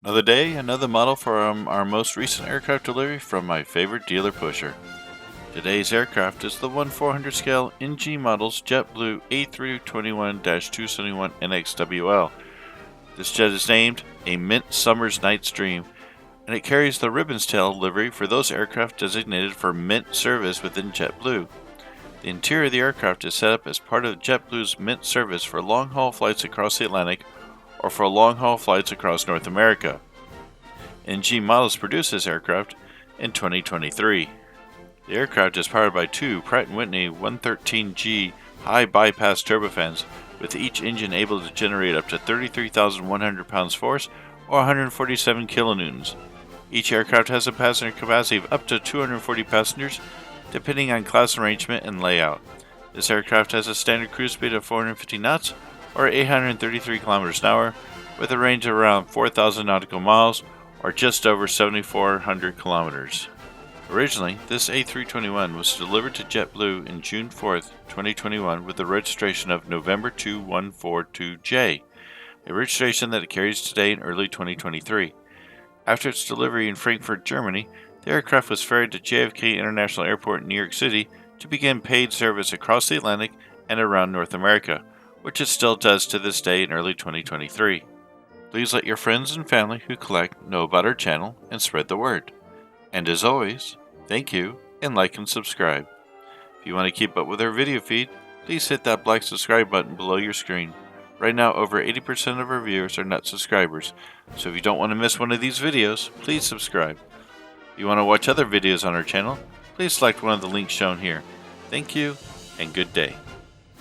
Another day, another model from our most recent aircraft delivery from my favorite dealer pusher. Today's aircraft is the 1/400 scale NG models JetBlue A321-271NX WL. This jet is named a Mint Summer's Night's Dream, and it carries the ribbon's tail livery for those aircraft designated for Mint service within JetBlue. The interior of the aircraft is set up as part of JetBlue's Mint service for long-haul flights across the Atlantic or for long-haul flights across North America. NG Models produced this aircraft in 2023. The aircraft is powered by two Pratt Whitney 113G High Bypass Turbofans, with each engine able to generate up to 33,100 pounds force or 147 kilonewtons. Each aircraft has a passenger capacity of up to 240 passengers, depending on class arrangement and layout. This aircraft has a standard cruise speed of 450 knots or 833 kilometers an hour, with a range of around 4,000 nautical miles or just over 7,400 kilometers. Originally, this A321 was delivered to JetBlue in June 4, 2021 with the registration of November 2142J, a registration that it carries today in early 2023. After its delivery in Frankfurt, Germany, the aircraft was ferried to JFK International Airport in New York City to begin paid service across the Atlantic and around North America, which it still does to this day in early 2023. Please let your friends and family who collect know about our channel and spread the word. And as always, thank you and like and subscribe. If you want to keep up with our video feed, please hit that black subscribe button below your screen. Right now, over 80% of our viewers are not subscribers, so if you don't want to miss one of these videos, please subscribe. If you want to watch other videos on our channel, please select one of the links shown here. Thank you and good day.